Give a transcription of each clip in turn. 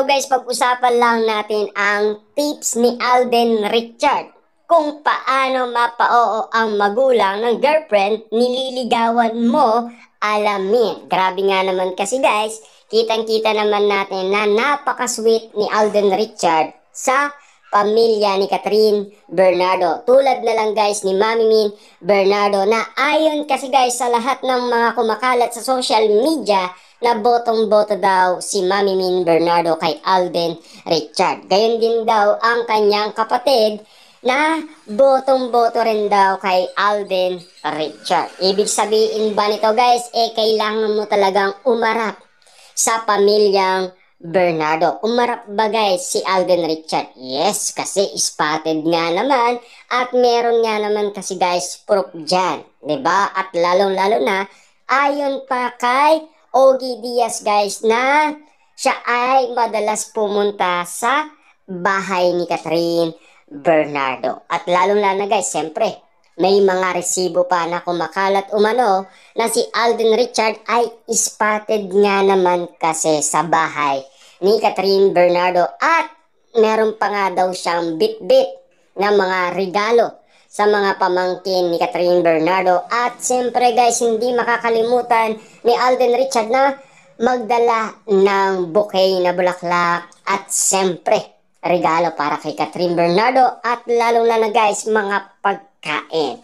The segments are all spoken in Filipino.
daw guys, pag-usapan lang natin ang tips ni Alden Richard kung paano mapa-oo ang magulang ng girlfriend nililigawan mo, alamin. Grabe nga naman kasi guys, kitang-kita naman natin na napaka-sweet ni Alden Richard sa pamilya ni Catherine Bernardo. Tulad na lang guys ni Mami Min Bernardo na ayon kasi guys sa lahat ng mga kumakalat sa social media na botong-boto daw si Mami Min Bernardo kay Alden Richard. Gayon din daw ang kanyang kapatid na botong-boto rin daw kay Alden Richard. Ibig sabihin ba nito guys, kailangan mo talagang umarap sa pamilyang Bernardo. Umarap ba guys si Alden Richard? Yes, kasi spotted nga naman at meron nga naman kasi guys proof dyan. 'Di ba? At lalong-lalo na ayon pa kay Ogie Diaz guys na siya ay madalas pumunta sa bahay ni Catherine Bernardo. At lalong-lalo na guys, siyempre, may mga resibo pa na kumakalat umano na si Alden Richard ay spotted nga naman kasi sa bahay ni Catherine Bernardo at meron pa nga daw siyang bit-bit na mga regalo sa mga pamangkin ni Catherine Bernardo. At siyempre guys, hindi makakalimutan ni Alden Richard na magdala ng bouquet na bulaklak at siyempre regalo para kay Catherine Bernardo at lalong-lalo na guys mga pagkain.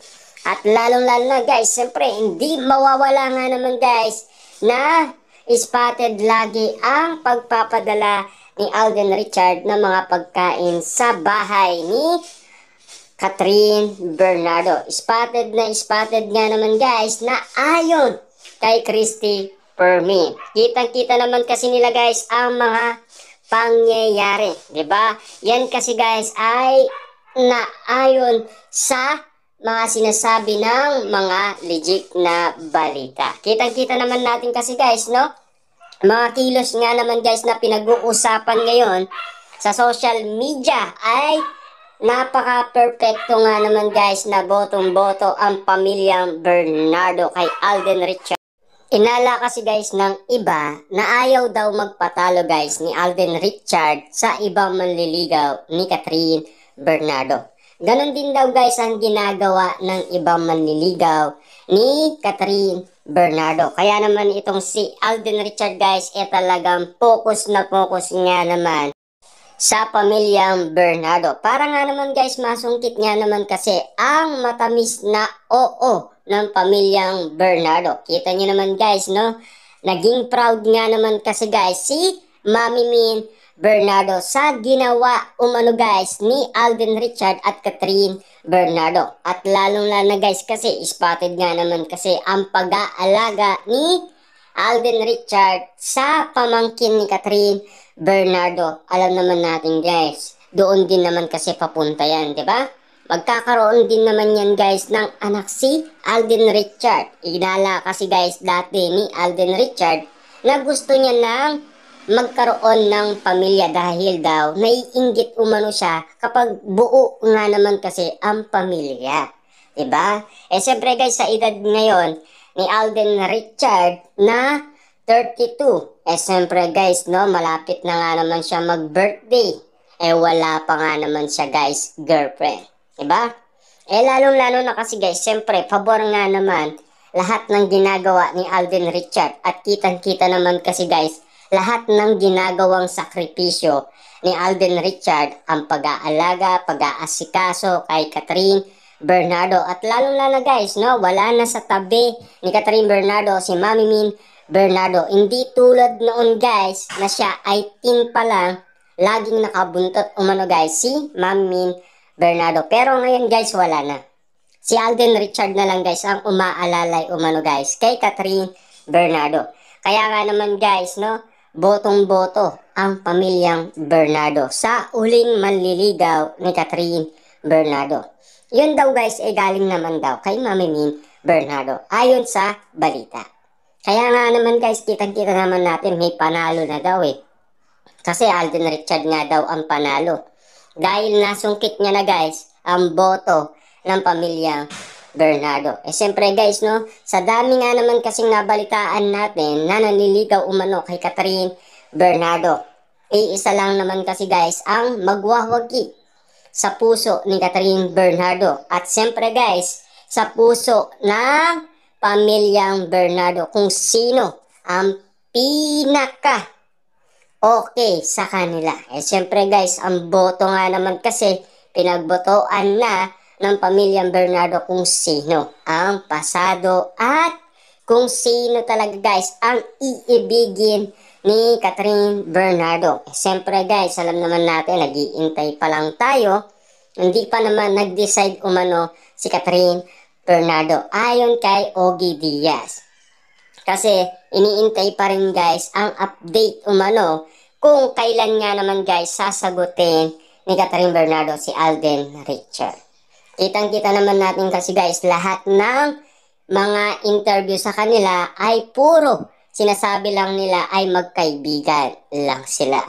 At lalong-lalo na guys, siyempre hindi mawawala nga naman guys na spotted lagi ang pagpapadala ni Alden Richard ng mga pagkain sa bahay ni Catherine Bernardo. Spotted nga naman guys na ayon kay Christy Permin. Kitang-kita naman kasi nila guys ang mga pangyayari, 'di ba? Yan kasi guys ay naayon sa mga sinasabi ng mga legit na balita. Kitang-kita naman natin kasi guys, no? Mga kilos nga naman guys na pinag-uusapan ngayon sa social media ay napaka-perfecto nga naman guys na botong-boto ang pamilyang Bernardo kay Alden Richard. Inala kasi guys ng iba na ayaw daw magpatalo guys ni Alden Richard sa ibang manliligaw ni Catherine Bernardo. Ganon din daw guys ang ginagawa ng ibang manliligaw ni Catherine Bernardo. Kaya naman itong si Alden Richard guys talagang focus na focus nga naman sa pamilyang Bernardo. Para nga naman guys masungkit nga naman kasi ang matamis na oo ng pamilyang Bernardo. Kita nyo naman guys, no? Naging proud nga naman kasi guys si Mami Min Bernardo sa ginawa umano guys ni Alden Richard at Catherine Bernardo. At lalong-lalo na guys kasi spotted nga naman kasi ang pag-aalaga ni Alden Richard sa pamangkin ni Catherine Bernardo. Alam naman natin guys, doon din naman kasi papunta yan, di ba? Magkakaroon din naman yan guys ng anak si Alden Richard. Inala kasi guys dati ni Alden Richard na gusto niya ng magkaroon ng pamilya dahil daw naiinggit umano siya kapag buo nga naman kasi ang pamilya. Diba? Siyempre guys sa edad ngayon ni Alden Richard na 32. Siyempre guys no, malapit na nga naman siya mag-birthday. Wala pa nga naman siya guys girlfriend. Diba? Lalong-lalo na kasi guys, siyempre, pabor nga naman lahat ng ginagawa ni Alden Richard. At kitang-kita naman kasi guys, lahat ng ginagawang sakripisyo ni Alden Richard, ang pag-aalaga, pag-aasikaso kay Catherine Bernardo. At lalong-lalo guys, no, wala na sa tabi ni Catherine Bernardo si Mami Min Bernardo. Hindi tulad noon guys, na siya ay teen pa lang, laging nakabuntot umano guys si Mami Min Bernardo. Pero ngayon guys wala na. Si Alden Richard na lang guys ang umaalalay umano guys kay Catherine Bernardo. Kaya nga naman guys no, botong-boto ang pamilyang Bernardo sa uling manliligaw ni Catherine Bernardo. Yun daw guys galing naman daw kay Mami Min Bernardo ayon sa balita. Kaya nga naman guys kitang-kita naman natin may panalo na daw Kasi Alden Richard nga daw ang panalo. Dahil nasungkit niya na guys ang boto ng pamilyang Bernardo. Siyempre guys no, sa dami nga naman kasing nabalitaan natin na nanliligaw umano kay Catherine Bernardo. iisa lang naman kasi guys ang magwawagi sa puso ni Catherine Bernardo. At siyempre guys, sa puso ng pamilyang Bernardo kung sino ang pinaka okay sa kanila. Siyempre guys, ang boto nga naman kasi pinagbotoan na ng pamilyang Bernardo kung sino ang pasado at kung sino talaga guys ang iibigin ni Catherine Bernardo. Siyempre guys, alam naman natin, nag-iintay pa lang tayo. Hindi pa naman nag-decide umano si Catherine Bernardo ayon kay Ogie Diaz. Kasi iniintay pa rin guys ang update umano kung kailan nga naman guys sasagutin ni Catherine Bernardo si Alden Richard. Kitang-kita naman natin kasi guys lahat ng mga interview sa kanila ay puro sinasabi lang nila ay magkaibigan lang sila.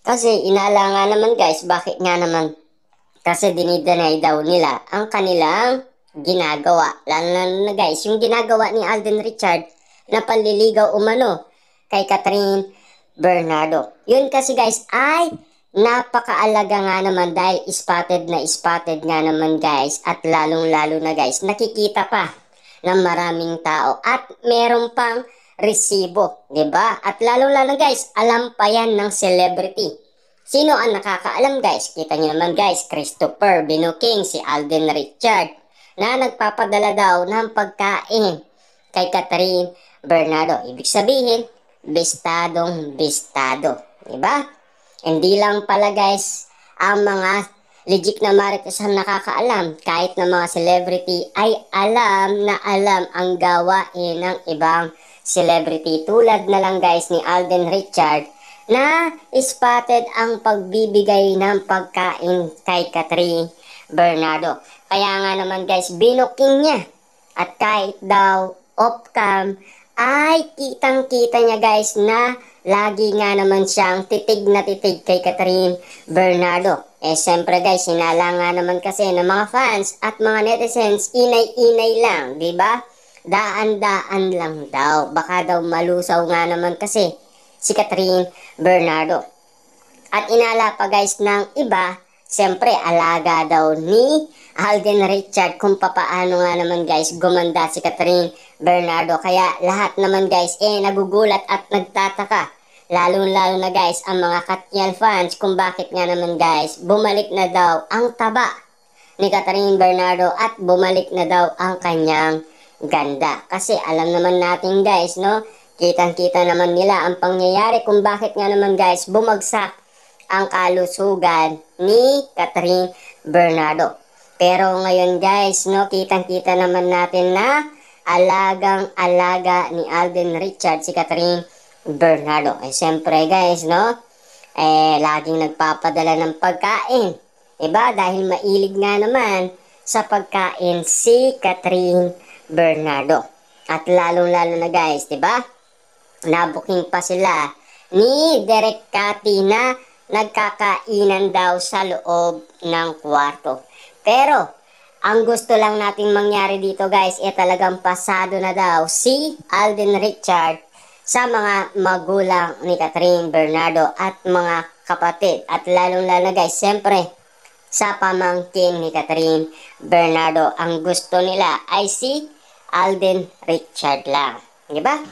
Kasi inala nga naman guys, bakit nga naman? Kasi dinidenay daw nila ang kanilang ginagawa. Lalo na guys, yung ginagawa ni Alden Richard na panliligaw umano kay Catherine Bernardo. Yun kasi guys ay napakaalaga nga naman dahil spotted nga naman guys at lalong-lalo na guys nakikita pa ng maraming tao at meron pang resibo, 'di ba? At lalong-lalo guys, alam pa yan ng celebrity. Sino ang nakakaalam guys? Kita niyo naman guys, Christopher Binuking, si Alden Richard na nagpapadala daw ng pagkain kay Catherine Bernardo. Ibig sabihin, bistadong-bistado. Diba? Hindi lang pala guys, ang mga legit na marites ang nakakaalam. Kahit na mga celebrity ay alam na alam ang gawain ng ibang celebrity. Tulad na lang guys ni Alden Richard na spotted ang pagbibigay ng pagkain kay Catherine Bernardo. Kaya nga naman guys, binuking niya. At kahit daw off-cam, ay kitang-kita niya guys na lagi nga naman siyang titig na titig kay Catherine Bernardo. Siyempre guys, sinala nga naman kasi ng mga fans at mga netizens, inay-inay lang, di ba? Daan-daan lang daw. Baka daw malusaw nga naman kasi si Catherine Bernardo. At inala pa guys ng iba, siyempre alaga daw ni Alden Richard kung papaano nga naman guys gumanda si Catherine Bernardo. Kaya lahat naman guys nagugulat at nagtataka. Lalo-lalo na guys ang mga Katniel fans kung bakit nga naman guys bumalik na daw ang taba ni Catherine Bernardo at bumalik na daw ang kanyang ganda. Kasi alam naman natin guys, no? Kitang-kita naman nila ang pangyayari kung bakit nga naman guys bumagsak ang kalusugan ni Catherine Bernardo. Pero ngayon guys, no, kitang-kita naman natin na alagang-alaga ni Alden Richard si Catherine Bernardo. Siyempre guys, no, laging nagpapadala ng pagkain. Diba? Dahil mailig nga naman sa pagkain si Catherine Bernardo. At lalong-lalo na guys, diba? Nabuking pa sila ni Derek Cathy na nagkakainan daw sa loob ng kwarto. Pero, ang gusto lang nating mangyari dito guys, talagang pasado na daw si Alden Richard sa mga magulang ni Catherine Bernardo at mga kapatid. At lalong-lalo guys, siyempre, sa pamangkin ni Catherine Bernardo, ang gusto nila ay si Alden Richard lang. Diba?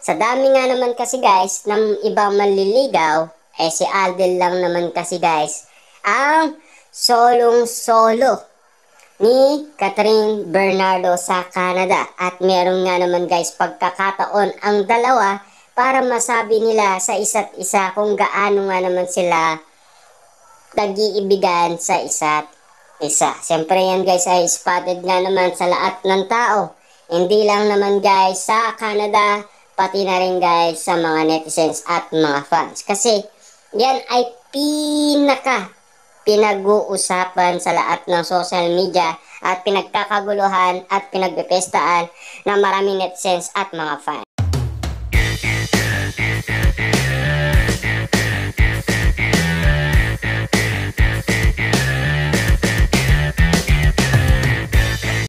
Sa dami nga naman kasi guys, ng ibang manliligaw, si Alden lang naman kasi guys, ang solong-solo ni Catherine Bernardo sa Canada. At meron nga naman guys pagkakataon ang dalawa para masabi nila sa isa't isa kung gaano nga naman sila nag-iibigan sa isa't isa. Siyempre yan guys ay spotted nga naman sa lahat ng tao. Hindi lang naman guys sa Canada, pati na rin guys sa mga netizens at mga fans. Kasi yan ay pinag-uusapan sa lahat ng social media at pinagkakaguluhan at pinagpipestaan ng maraming netizens at mga fans.